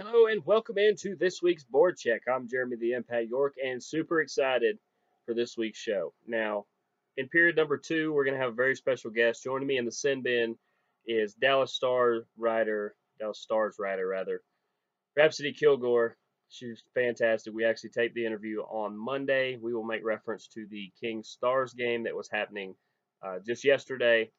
Hello and welcome into this week's Board Check. I'm Jeremy the Impact York and super excited for this week's show. Now, in period number 2, we're going to have a very special guest. Joining me in the sin bin is Dallas Stars writer rather, Rhapsody Kilgore. She's fantastic. We actually taped the interview on Monday. We will make reference to the Kings Stars game that was happening just yesterday,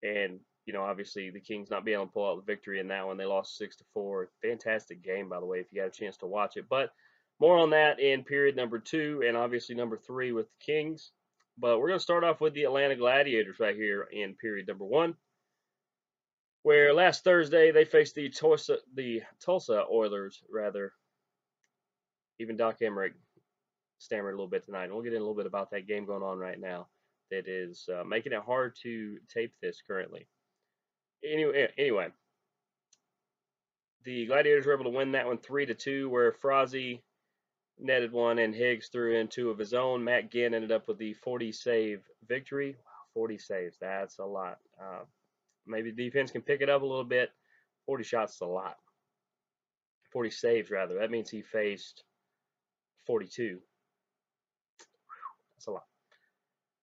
and obviously the Kings not being able to pull out the victory in that one. They lost 6-4. Fantastic game, by the way, if you got a chance to watch it. But more on that in period number 2 and obviously number 3 with the Kings. But we're going to start off with the Atlanta Gladiators right here in period number 1, where last Thursday they faced the Tulsa Oilers, rather. Even Doc Emmerich stammered a little bit tonight. And we'll get in a little bit about that game going on right now that is making it hard to tape this currently. Anyway, the Gladiators were able to win that one 3-2, where Frazee netted one and Higgs threw in two of his own. Matt Ginn ended up with the 40 save victory. Wow, 40 saves, that's a lot. Maybe the defense can pick it up a little bit. 40 shots is a lot. 40 saves, rather. That means he faced 42. That's a lot.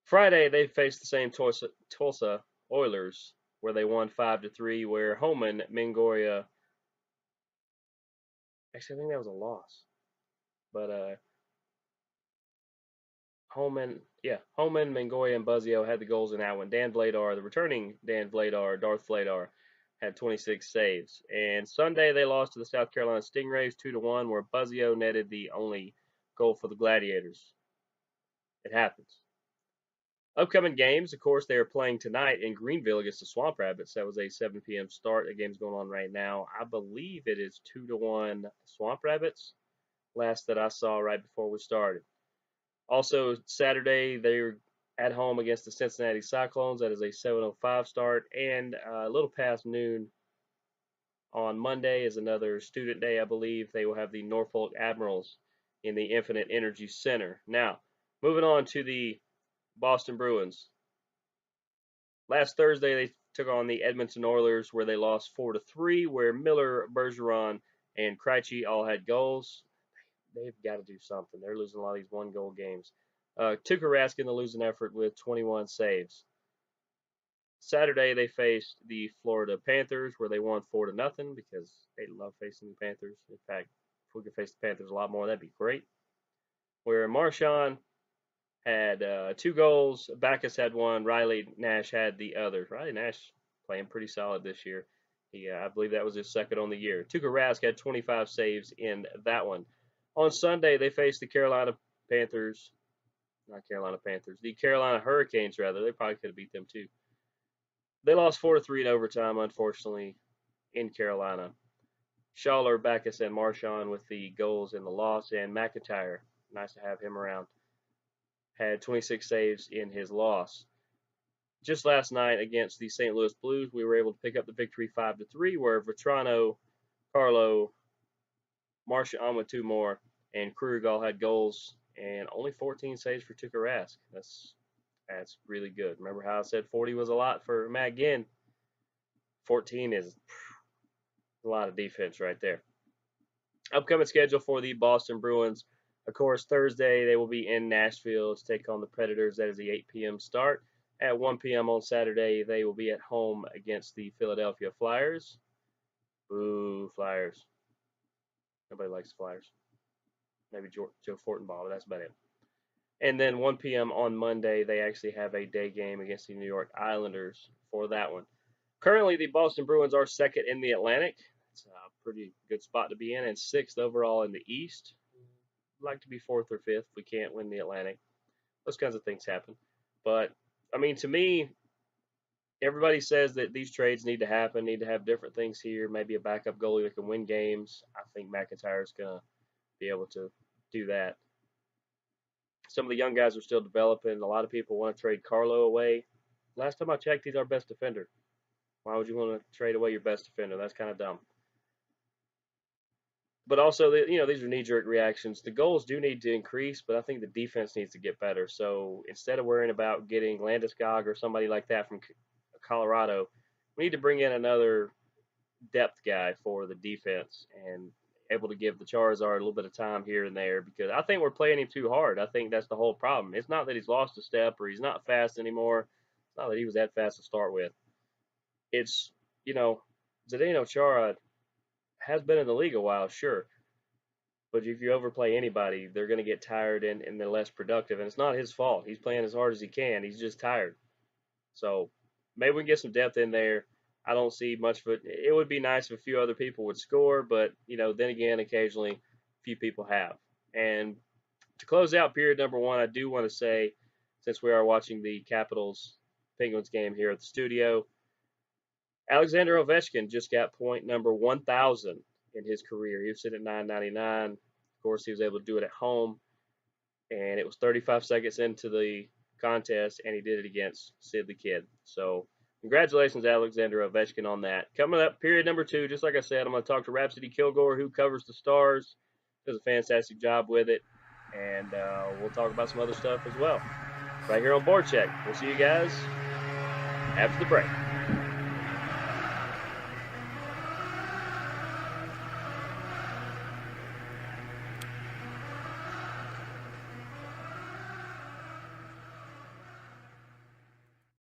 Friday, they faced the same Tulsa Oilers, where they won 5-3, where Homan Mingoria, actually I think that was a loss, but Homan, Mingoria, and Buzzio had the goals in that one. Dan Vladar, the returning Dan Vladar, Darth Vladar, had 26 saves. And Sunday they lost to the South Carolina Stingrays 2-1, where Buzzio netted the only goal for the Gladiators. It happens. Upcoming games, of course, they are playing tonight in Greenville against the Swamp Rabbits. That was a 7 p.m. start. The game's going on right now. I believe it is 2-1 Swamp Rabbits, last that I saw right before we started. Also, Saturday, they're at home against the Cincinnati Cyclones. That is a 7:05 start. And a little past noon on Monday is another student day, I believe. They will have the Norfolk Admirals in the Infinite Energy Center. Now, moving on to the Boston Bruins. Last Thursday, they took on the Edmonton Oilers, where they lost 4-3, where Miller, Bergeron, and Krejci all had goals. They've got to do something. They're losing a lot of these one-goal games. Tuukka Rask in the losing effort with 21 saves. Saturday, they faced the Florida Panthers, where they won 4-0 because they love facing the Panthers. In fact, if we could face the Panthers a lot more, that'd be great. Where Marchand had 2 goals, Backus had 1, Riley Nash had the other. Riley Nash playing pretty solid this year. I believe that was his second on the year. Tuukka Rask had 25 saves in that one. On Sunday, they faced the the Carolina Hurricanes, rather. They probably could have beat them too. They lost 4-3 in overtime, unfortunately, in Carolina. Schaller, Backus, and Marchand with the goals in the loss, and McIntyre, nice to have him around, had 26 saves in his loss. Just last night against the St. Louis Blues, we were able to pick up the victory 5-3, where Vetrano, Carlo, Marchand with 2 more, and Krugerall had goals, and only 14 saves for Tuukka Rask. That's really good. Remember how I said 40 was a lot for Matt Ginn? 14 is a lot of defense right there. Upcoming schedule for the Boston Bruins. Of course, Thursday they will be in Nashville to take on the Predators. That is the 8 p.m. start. At 1 p.m. on Saturday, they will be at home against the Philadelphia Flyers. Boo, Flyers. Nobody likes Flyers. Maybe Joe Fortenbaugh, but that's about it. And then 1 p.m. on Monday, they actually have a day game against the New York Islanders for that one. Currently, the Boston Bruins are second in the Atlantic. It's a pretty good spot to be in, and 6th overall in the East. I'd like to be 4th or 5th if we can't win the Atlantic. Those kinds of things happen. But, I mean, to me, everybody says that these trades need to happen, need to have different things here, maybe a backup goalie that can win games. I think McIntyre's going to be able to do that. Some of the young guys are still developing. A lot of people want to trade Carlo away. Last time I checked, he's our best defender. Why would you want to trade away your best defender? That's kind of dumb. But also, these are knee-jerk reactions. The goals do need to increase, but I think the defense needs to get better. So instead of worrying about getting Landeskog or somebody like that from Colorado, we need to bring in another depth guy for the defense and able to give the Charizard a little bit of time here and there because I think we're playing him too hard. I think that's the whole problem. It's not that he's lost a step or he's not fast anymore. It's not that he was that fast to start with. It's, you know, Zdeno Chara has been in the league a while, sure. But if you overplay anybody, they're going to get tired and they're less productive. And it's not his fault. He's playing as hard as he can. He's just tired. So maybe we can get some depth in there. I don't see much of it. It would be nice if a few other people would score, but then again, occasionally a few people have. And to close out period number one, I do want to say, since we are watching the Capitals Penguins game here at the studio, Alexander Ovechkin just got point number 1,000 in his career. He was sitting at 999. Of course, he was able to do it at home, and it was 35 seconds into the contest, and he did it against Sid the Kid. So congratulations, Alexander Ovechkin, on that. Coming up, period number two, just like I said, I'm going to talk to Rhapsody Kilgore, who covers the Stars, does a fantastic job with it, and we'll talk about some other stuff as well. Right here on BoardCheck. We'll see you guys after the break.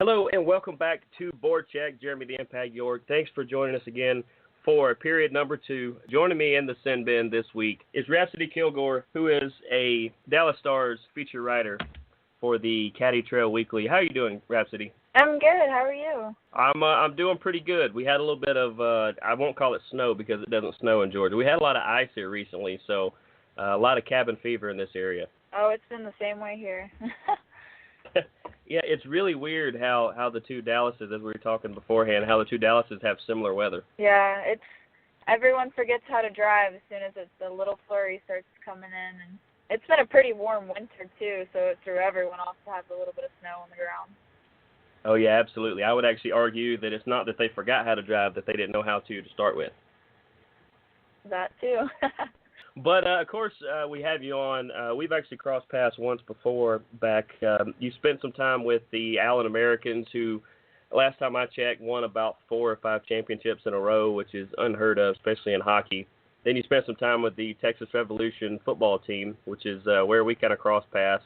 Hello and welcome back to BoardCheck. Jeremy the Impact York. Thanks for joining us again for period number two. Joining me in the Sin Bin this week is Rhapsody Kilgore, who is a Dallas Stars feature writer for the Caddy Trail Weekly. How are you doing, Rhapsody? I'm good. How are you? I'm doing pretty good. We had a little bit of I won't call it snow because it doesn't snow in Georgia. We had a lot of ice here recently, so a lot of cabin fever in this area. Oh, it's been the same way here. Yeah, it's really weird how the two Dallases, as we were talking beforehand, how the two Dallases have similar weather. Yeah, everyone forgets how to drive as soon as the little flurry starts coming in, and it's been a pretty warm winter too, so it threw everyone off to have a little bit of snow on the ground. Oh yeah, absolutely. I would actually argue that it's not that they forgot how to drive, that they didn't know how to start with. That too. But, of course, we have you on. We've actually crossed paths once before back. You spent some time with the Allen Americans who, last time I checked, won about 4 or 5 championships in a row, which is unheard of, especially in hockey. Then you spent some time with the Texas Revolution football team, which is where we kind of crossed paths.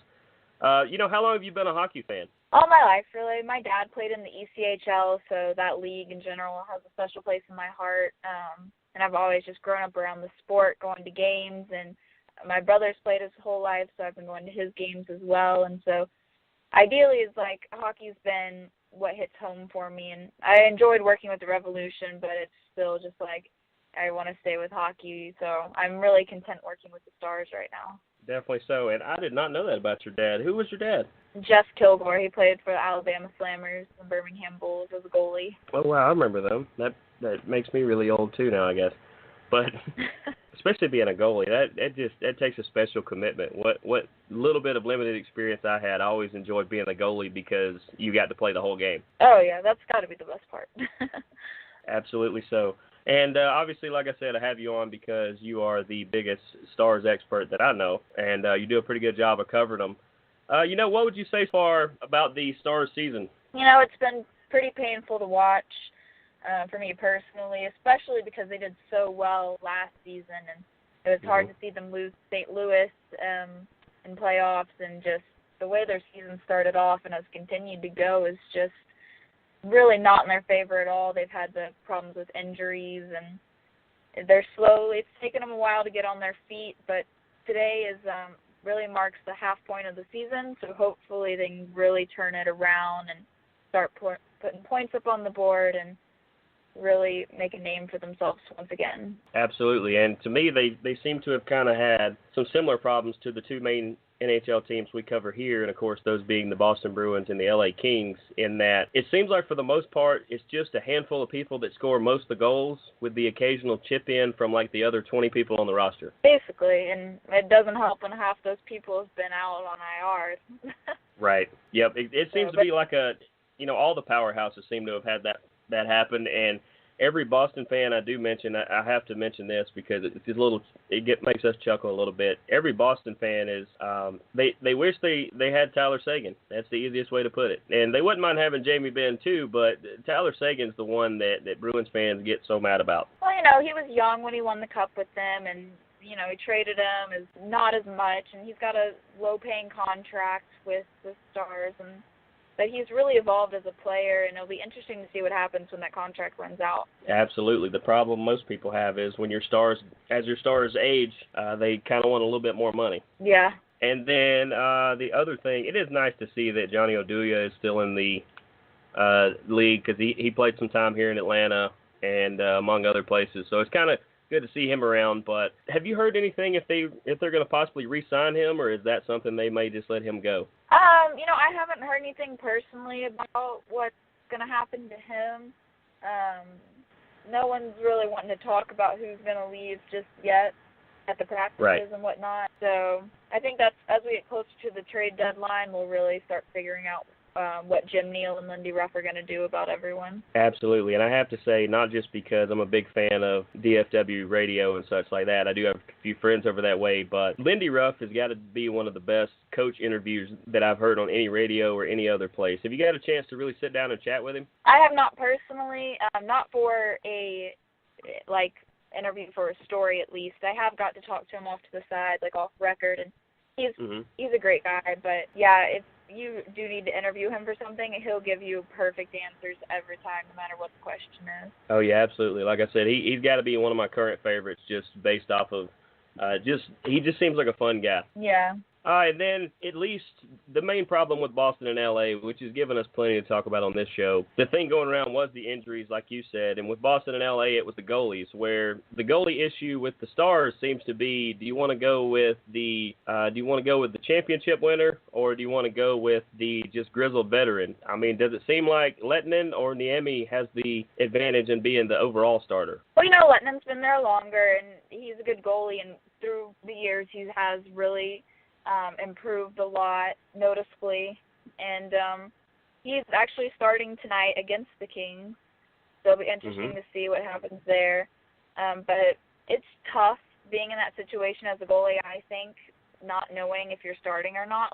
How long have you been a hockey fan? All my life, really. My dad played in the ECHL, so that league in general has a special place in my heart. And I've always just grown up around the sport, going to games, and my brother's played his whole life, so I've been going to his games as well. And so ideally it's like hockey's been what hits home for me, and I enjoyed working with the Revolution, but it's still just like I want to stay with hockey, so I'm really content working with the Stars right now. Definitely so, and I did not know that about your dad. Who was your dad? Jeff Kilgore. He played for the Alabama Slammers and Birmingham Bulls as a goalie. Oh, wow, I remember them. That makes me really old, too, now, I guess. But especially being a goalie, that takes a special commitment. What little bit of limited experience I had, I always enjoyed being a goalie because you got to play the whole game. Oh, yeah, that's got to be the best part. Absolutely so. And obviously, like I said, I have you on because you are the biggest Stars expert that I know, and you do a pretty good job of covering them. What would you say about the Stars season? It's been pretty painful to watch for me personally, especially because they did so well last season, and it was hard to see them lose St. Louis in playoffs, and just the way their season started off and has continued to go is just really not in their favor at all. They've had the problems with injuries, and it's taken them a while to get on their feet, but today really marks the half point of the season, so hopefully they can really turn it around and start putting points up on the board and really make a name for themselves once again. Absolutely, and to me, they seem to have kind of had some similar problems to the two main NHL teams we cover here, and of course those being the Boston Bruins and the LA Kings, in that it seems like for the most part it's just a handful of people that score most of the goals with the occasional chip in from like the other 20 people on the roster. Basically, and it doesn't help when half those people have been out on IR. Right. Yep. It seems to be like all the powerhouses seem to have had that happen, and every Boston fan I do mention, I have to mention this because makes us chuckle a little bit. Every Boston fan is they wish they had Tyler Seguin. That's the easiest way to put it. And they wouldn't mind having Jamie Benn too, but Tyler Seguin's the one that Bruins fans get so mad about. Well, he was young when he won the Cup with them, and he traded him as not as much, and he's got a low-paying contract with the Stars, but he's really evolved as a player, and it'll be interesting to see what happens when that contract runs out. Absolutely. The problem most people have is when as your stars age, they kind of want a little bit more money. Yeah. And then the other thing, it is nice to see that Johnny Oduya is still in the league because he played some time here in Atlanta and among other places. So it's kind of good to see him around. But have you heard anything if they're going to possibly re-sign him, or is that something they may just let him go? I haven't heard anything personally about what's going to happen to him. No one's really wanting to talk about who's going to leave just yet at the practices and whatnot. So I think that's as we get closer to the trade deadline, we'll really start figuring out what Jim Neal and Lindy Ruff are going to do about everyone. Absolutely. And I have to say, not just because I'm a big fan of DFW radio and such like that, I do have a few friends over that way, but Lindy Ruff has got to be one of the best coach interviews that I've heard on any radio or any other place. Have you got a chance to really sit down and chat with him? I have not personally, not for a, interview for a story at least. I have got to talk to him off to the side, off record, and he's a great guy, but yeah, if you do need to interview him for something, he'll give you perfect answers every time, no matter what the question is. Oh, yeah, absolutely. Like I said, he's got to be one of my current favorites just based off of he just seems like a fun guy. Yeah. All right, then at least the main problem with Boston and L.A., which has given us plenty to talk about on this show, the thing going around was the injuries, like you said. And with Boston and L.A., it was the goalies, where the goalie issue with the Stars seems to be: do you want to go with the championship winner, or do you want to go with the just grizzled veteran? I mean, does it seem like Lehtinen or Niemi has the advantage in being the overall starter? Well, Lettinen's been there longer, and he's a good goalie, and through the years he has really improved a lot noticeably, and he's actually starting tonight against the Kings, so it'll be interesting to see what happens there. But it's tough being in that situation as a goalie, I think, not knowing if you're starting or not.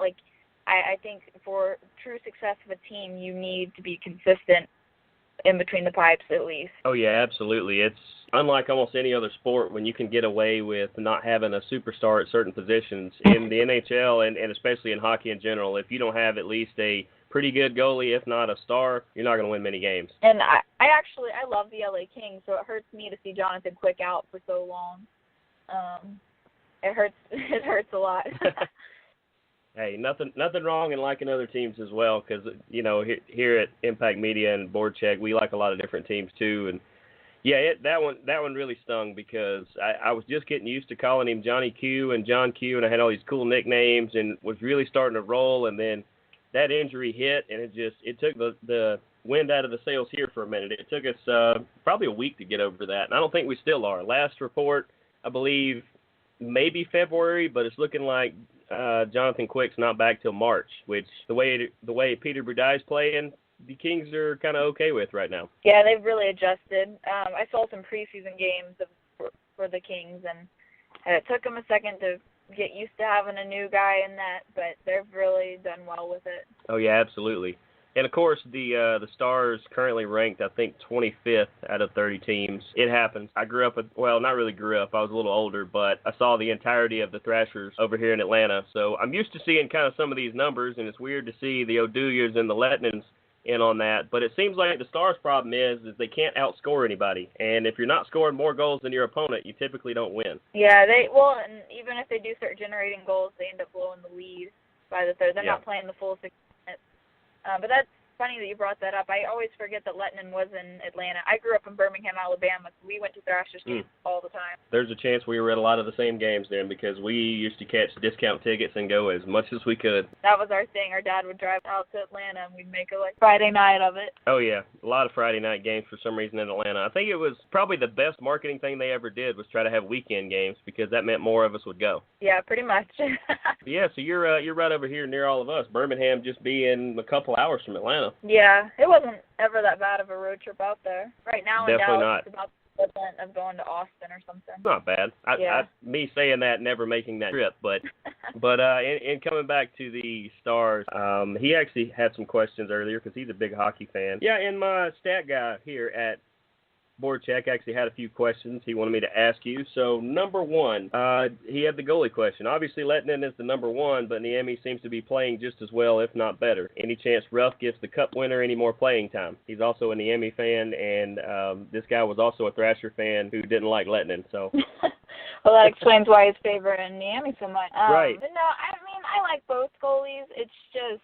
I think for true success of a team, you need to be consistent in between the pipes at least. Oh, yeah, absolutely. It's unlike almost any other sport when you can get away with not having a superstar at certain positions. In the NHL and especially in hockey in general, if you don't have at least a pretty good goalie, if not a star, you're not going to win many games. And I love the LA Kings, so it hurts me to see Jonathan Quick out for so long. It hurts a lot. Hey, nothing wrong in liking other teams as well, because here at Impact Media and BoardCheck, we like a lot of different teams too. And yeah, that one really stung because I was just getting used to calling him Johnny Q and John Q, and I had all these cool nicknames and was really starting to roll. And then that injury hit, and it took the wind out of the sails here for a minute. It took us probably a week to get over that, and I don't think we still are. Last report, I believe, maybe February, but it's looking like Jonathan Quick's not back till March, which the way Peter Budaj's playing, the Kings are kind of okay with right now. Yeah, they've really adjusted. I saw some preseason games for the Kings, and it took them a second to get used to having a new guy in that, but they've really done well with it. Oh, yeah, absolutely. And, of course, the Stars currently ranked, I think, 25th out of 30 teams. It happens. I grew up not really grew up. I was a little older, but I saw the entirety of the Thrashers over here in Atlanta. So I'm used to seeing kind of some of these numbers, and it's weird to see the Oduyas and the Lettinens in on that. But it seems like the Stars' problem is they can't outscore anybody. And if you're not scoring more goals than your opponent, you typically don't win. Yeah, and even if they do start generating goals, they end up blowing the lead by the third. They're not playing the full 6 minutes. But that's funny that you brought that up. I always forget that Lehtinen was in Atlanta. I grew up in Birmingham, Alabama, so we went to Thrashers games all the time. There's a chance we were at a lot of the same games then, because we used to catch discount tickets and go as much as we could. That was our thing. Our dad would drive out to Atlanta, and we'd make a Friday night of it. Oh, yeah. A lot of Friday night games for some reason in Atlanta. I think it was probably the best marketing thing they ever did was try to have weekend games, because that meant more of us would go. Yeah, pretty much. Yeah, so you're right over here near all of us. Birmingham just being a couple hours from Atlanta. enough. Yeah, it wasn't ever that bad of a road trip out there. Right now in Definitely Dallas, not. it's about the equivalent of going to Austin or something. Not bad. Yeah. Me saying that, never making that trip, but in coming back to the Stars, he actually had some questions earlier because he's a big hockey fan. Yeah, and my stat guy here at BoardCheck actually had a few questions he wanted me to ask you. So, number one, he had the goalie question. Obviously, Lettinen is the number one, but Niemi seems to be playing just as well, if not better. Any chance Ruff gives the Cup winner any more playing time? He's also a Niemi fan, and this guy was also a Thrasher fan who didn't like Lettinen. So, well, that explains why he's favoring Niemi so much. Right. But no, I mean, I like both goalies. It's just,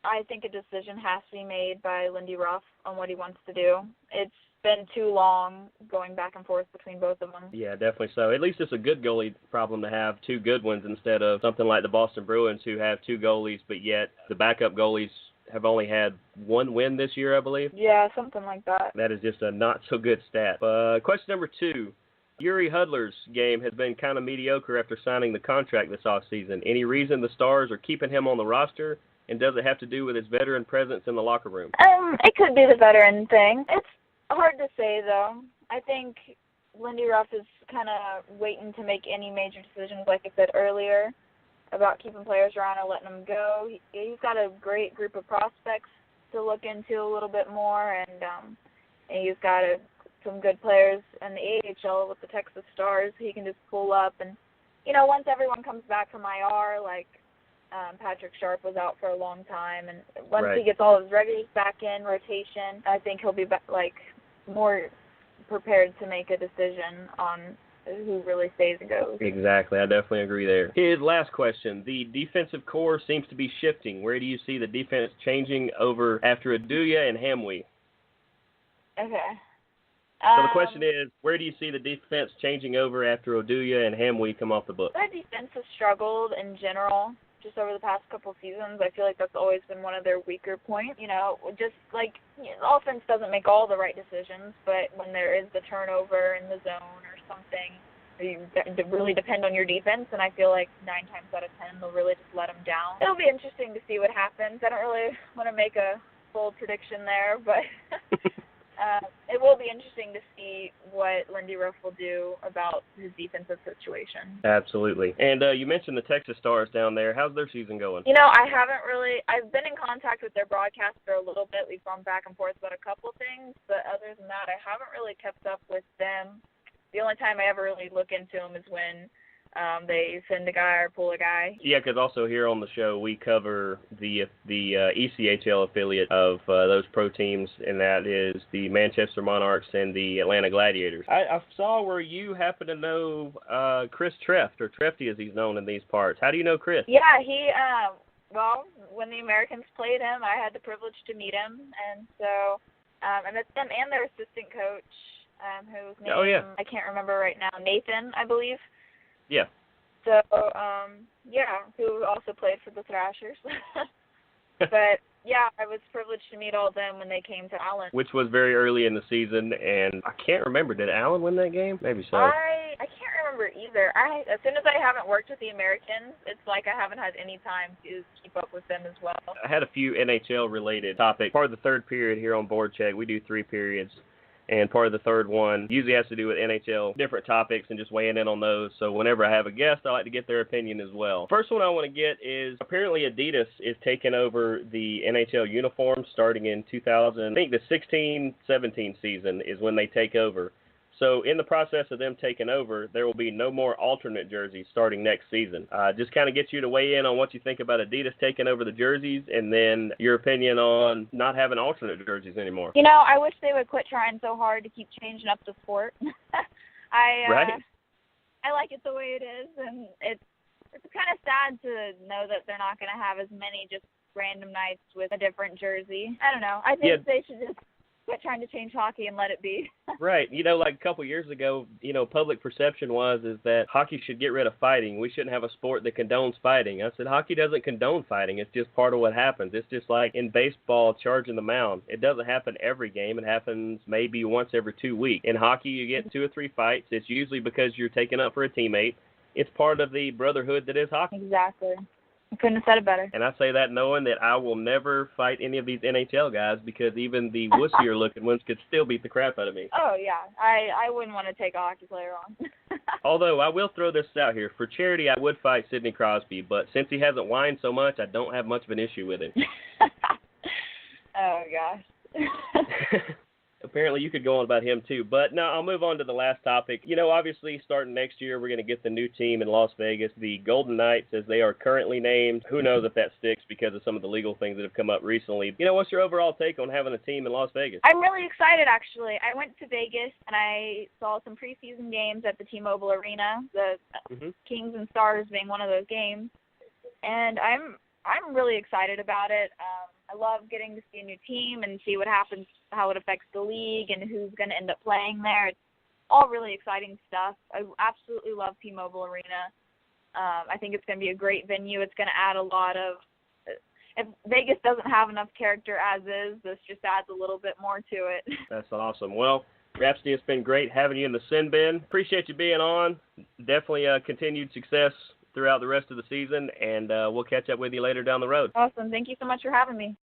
I think a decision has to be made by Lindy Ruff on what he wants to do. It's been too long going back and forth between both of them. Yeah, definitely so. At least it's a good goalie problem to have two good ones instead of something like the Boston Bruins who have two goalies, but yet the backup goalies have only had one win this year, I believe. Yeah, something like that. That is just a not-so-good stat. Question number two. Yuri Hudler's game has been kind of mediocre after signing the contract this offseason. Any reason the Stars are keeping him on the roster, and does it have to do with his veteran presence in the locker room? It could be the veteran thing. It's hard to say, though. I think Lindy Ruff is kind of waiting to make any major decisions, like I said earlier, about keeping players around or letting them go. He's got a great group of prospects to look into a little bit more, and he's got some good players in the ECHL with the Texas Stars. He can just pull up, and, once everyone comes back from IR, like Patrick Sharp was out for a long time, and once Right. he gets all his regulars back in rotation, I think he'll be more prepared to make a decision on who really stays and goes. Exactly. I definitely agree there. His last question. The defensive core seems to be shifting. Where do you see the defense changing over after Aduya and Hamwee? Okay. So the question is, where do you see the defense changing over after Aduya and Hamwee come off the book? Their defense has struggled in general just over the past couple seasons. I feel like that's always been one of their weaker points. Just like offense doesn't make all the right decisions, but when there is the turnover in the zone or something, you really depend on your defense, and I feel like 9 times out of 10 they'll really just let them down. It'll be interesting to see what happens. I don't really want to make a bold prediction there, but it will be interesting to see what Lindy Ruff will do about his defensive situation. Absolutely. And you mentioned the Texas Stars down there. How's their season going? I've been in contact with their broadcaster a little bit. We've gone back and forth about a couple things, but other than that, I haven't really kept up with them. The only time I ever really look into them is when they send a guy or pull a guy. Yeah, because also here on the show we cover the ECHL affiliate of those pro teams, and that is the Manchester Monarchs and the Atlanta Gladiators. I saw where you happen to know Chris Treft, or Trefty as he's known in these parts. How do you know Chris? Yeah, he when the Americans played him, I had the privilege to meet him, and so I met them and their assistant coach, whose name I can't remember right now, Nathan, I believe. Yeah. So, who also played for the Thrashers. But, yeah, I was privileged to meet all of them when they came to Allen. Which was very early in the season, and I can't remember. Did Allen win that game? Maybe so. I can't remember either. As soon as I haven't worked with the Americans, it's like I haven't had any time to keep up with them as well. I had a few NHL-related topics. Part of the third period here on BoardCheck, we do 3 periods. And part of the third one usually has to do with NHL, different topics, and just weighing in on those. So whenever I have a guest, I like to get their opinion as well. First one I want to get is apparently Adidas is taking over the NHL uniforms starting in 2000. I think the 16-17 season is when they take over. So in the process of them taking over, there will be no more alternate jerseys starting next season. Just kind of get you to weigh in on what you think about Adidas taking over the jerseys, and then your opinion on not having alternate jerseys anymore. I wish they would quit trying so hard to keep changing up the sport. Right? I like it the way it is, and it's kind of sad to know that they're not going to have as many just random nights with a different jersey. I don't know. I think they should just quit trying to change hockey and let it be. Right. Like a couple years ago, public perception is that hockey should get rid of fighting. We shouldn't have a sport that condones fighting. I said, hockey doesn't condone fighting. It's just part of what happens. It's just like in baseball, charging the mound. It doesn't happen every game. It happens maybe once every 2 weeks. In hockey, you get 2 or 3 fights. It's usually because you're taking up for a teammate. It's part of the brotherhood that is hockey. Exactly. I couldn't have said it better. And I say that knowing that I will never fight any of these NHL guys because even the wussier looking ones could still beat the crap out of me. Oh, yeah. I wouldn't want to take a hockey player on. Although, I will throw this out here. For charity, I would fight Sidney Crosby, but since he hasn't whined so much, I don't have much of an issue with him. Oh, gosh. Apparently, you could go on about him, too. But, no, I'll move on to the last topic. You know, obviously, starting next year, we're going to get the new team in Las Vegas, the Golden Knights, as they are currently named. Who knows if that sticks because of some of the legal things that have come up recently. You know, what's your overall take on having a team in Las Vegas? I'm really excited, actually. I went to Vegas, and I saw some preseason games at the T-Mobile Arena, the Kings and Stars being one of those games. And I'm really excited about it. I love getting to see a new team and see what happens, how it affects the league and who's going to end up playing there. It's all really exciting stuff. I absolutely love T-Mobile Arena. I think it's going to be a great venue. It's going to add a lot of – if Vegas doesn't have enough character as is, this just adds a little bit more to it. That's awesome. Well, Rhapsody, it's been great having you in the sin bin. Appreciate you being on. Definitely continued success throughout the rest of the season, and we'll catch up with you later down the road. Awesome. Thank you so much for having me.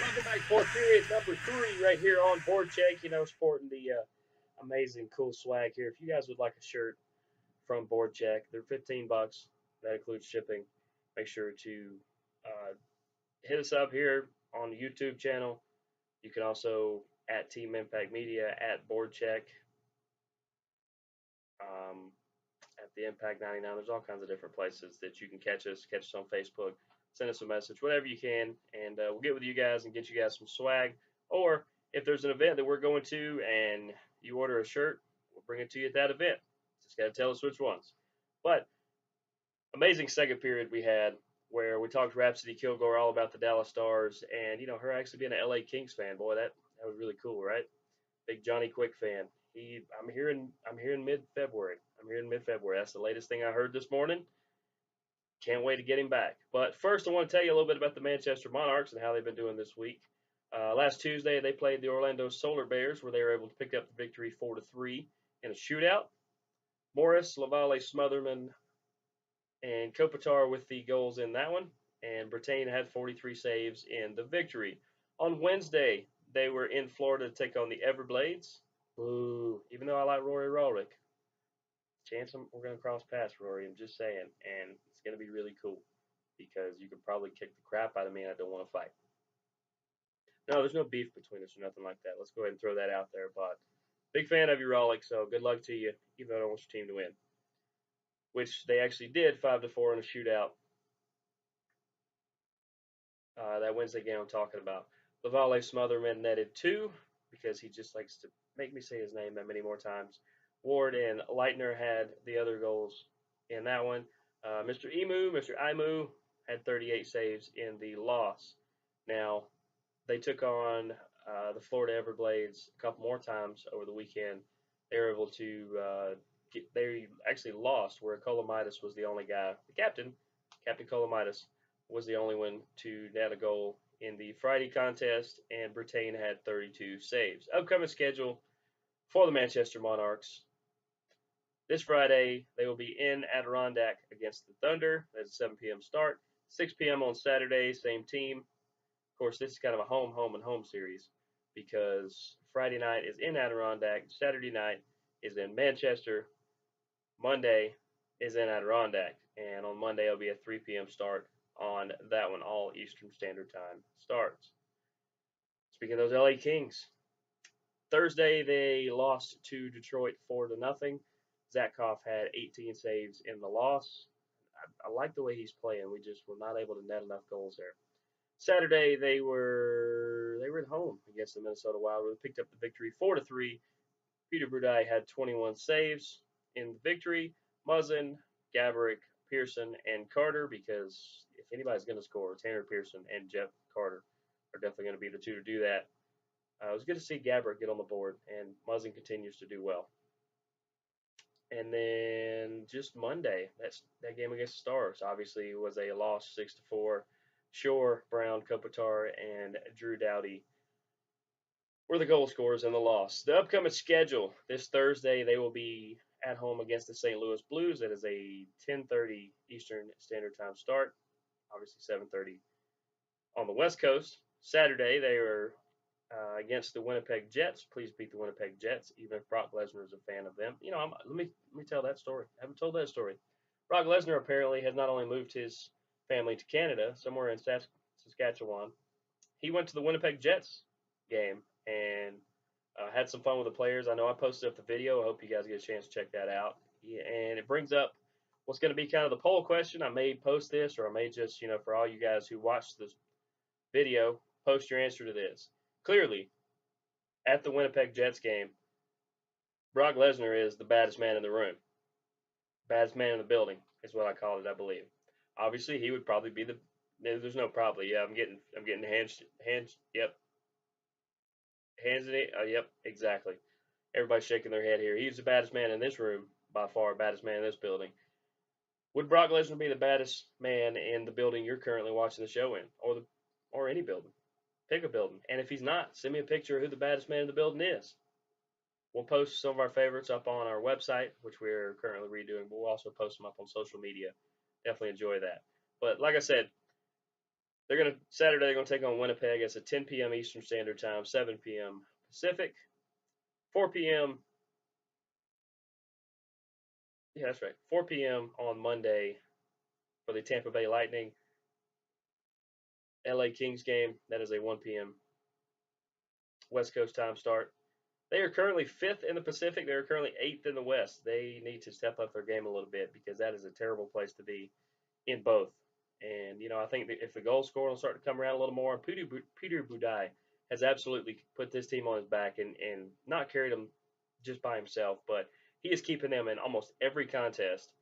Welcome back for period number 3 right here on BoardCheck. You know, sporting the amazing, cool swag here. If you guys would like a shirt from BoardCheck, they're $15. That includes shipping. Make sure to hit us up here on the YouTube channel. You can also at Team Impact Media, at BoardCheck, at the Impact 99. There's all kinds of different places that you can catch us. Catch us on Facebook. Send us a message, whatever you can, and we'll get with you guys and get you guys some swag. Or if there's an event that we're going to and you order a shirt, we'll bring it to you at that event. Just got to tell us which ones. But amazing second period we had where we talked Rhapsody Kilgore all about the Dallas Stars, and you know, her actually being an LA Kings fan. Boy, that was really cool, right? Big Johnny Quick fan. I'm here in mid-February. That's the latest thing I heard this morning. Can't wait to get him back. But first, I want to tell you a little bit about the Manchester Monarchs and how they've been doing this week. Last Tuesday, they played the Orlando Solar Bears, where they were able to pick up the victory 4-3 in a shootout. Morris, Lavalle, Smotherman, and Kopitar with the goals in that one. And Brittain had 43 saves in the victory. On Wednesday, they were in Florida to take on the Everblades. Boo. Even though I like Rory Ralrick, chance we're going to cross paths, Rory. I'm just saying. And it's going to be really cool because you could probably kick the crap out of me and I don't want to fight. No, there's no beef between us or nothing like that. Let's go ahead and throw that out there. But big fan of you, Rallick, so good luck to you, even though I don't want your team to win. Which they actually did 5-4 in a shootout. That Wednesday game I'm talking about. Lavalle Smotherman netted 2 because he just likes to make me say his name that many more times. Ward and Leitner had the other goals in that one. Mr. Imu had 38 saves in the loss. Now, they took on the Florida Everblades a couple more times over the weekend. They were able to they actually lost where Colomitis was the only guy. The Captain Colomitis, was the only one to net a goal in the Friday contest, and Brittain had 32 saves. Upcoming schedule for the Manchester Monarchs. This Friday, they will be in Adirondack against the Thunder. That's a 7 p.m. start. 6 p.m. on Saturday, same team. Of course, this is kind of a home series because Friday night is in Adirondack. Saturday night is in Manchester. Monday is in Adirondack. And on Monday, it'll be a 3 p.m. start on that one. All Eastern Standard Time starts. Speaking of those LA Kings, Thursday, they lost to Detroit 4-0. Zakhoff had 18 saves in the loss. I like the way he's playing. We just were not able to net enough goals there. Saturday, they were at home against the Minnesota Wild. They picked up the victory 4-3. Peter Bruday had 21 saves in the victory. Muzzin, Gaborik, Pearson, and Carter, because if anybody's going to score, Tanner Pearson and Jeff Carter are definitely going to be the two to do that. It was good to see Gabbert get on the board, and Muzzin continues to do well. And then just Monday, that game against the Stars obviously was a loss, 6-4. Shore, Brown, Kopitar, and Drew Doughty were the goal scorers in the loss. The upcoming schedule this Thursday, they will be at home against the St. Louis Blues. That is a 10:30 Eastern Standard Time start. Obviously 7:30 on the West Coast. Saturday, they are against the Winnipeg Jets. Please beat the Winnipeg Jets, even if Brock Lesnar is a fan of them. Let me tell that story. I haven't told that story. Brock Lesnar apparently has not only moved his family to Canada, somewhere in Saskatchewan. He went to the Winnipeg Jets game and had some fun with the players. I know I posted up the video. I hope you guys get a chance to check that out. Yeah, and it brings up what's going to be kind of the poll question. I may post this, or I may just, for all you guys who watch this video, post your answer to this. Clearly, at the Winnipeg Jets game, Brock Lesnar is the baddest man in the room. Baddest man in the building is what I call it, I believe. Obviously, he would probably be there's no probably. Yeah, I'm getting hands, yep. Hands in it. Yep, exactly. Everybody's shaking their head here. He's the baddest man in this room, by far, baddest man in this building. Would Brock Lesnar be the baddest man in the building you're currently watching the show in, or any building? Pick a building. And if he's not, send me a picture of who the baddest man in the building is. We'll post some of our favorites up on our website, which we're currently redoing, but we'll also post them up on social media. Definitely enjoy that. But like I said, Saturday they're gonna take on Winnipeg. It's at 10 p.m. Eastern Standard Time, 7 p.m. Pacific, 4 p.m. Yeah, that's right. 4 p.m. on Monday for the Tampa Bay Lightning LA Kings game. That is a 1 p.m. West Coast time start. They are currently 5th in the Pacific. They are currently 8th in the West. They need to step up their game a little bit because that is a terrible place to be in both. And, I think that if the goal scoring will start to come around a little more, Peter Budaj has absolutely put this team on his back and not carried them just by himself, but he is keeping them in almost every contest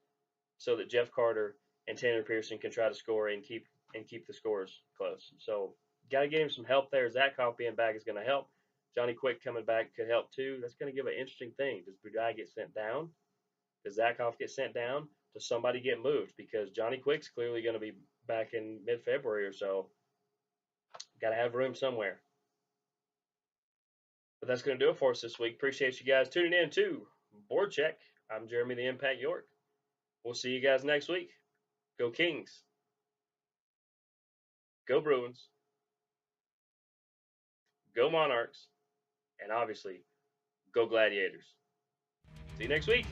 so that Jeff Carter and Tanner Pearson can try to score and keep the scores close. So, got to give him some help there. Zakoff being back is going to help. Johnny Quick coming back could help too. That's going to give an interesting thing. Does Budaj get sent down? Does Zakoff get sent down? Does somebody get moved? Because Johnny Quick's clearly going to be back in mid-February or so. Got to have room somewhere. But that's going to do it for us this week. Appreciate you guys tuning in to BoardCheck. I'm Jeremy the Impact York. We'll see you guys next week. Go Kings. Go Bruins. Go Monarchs. And obviously, go Gladiators. See you next week.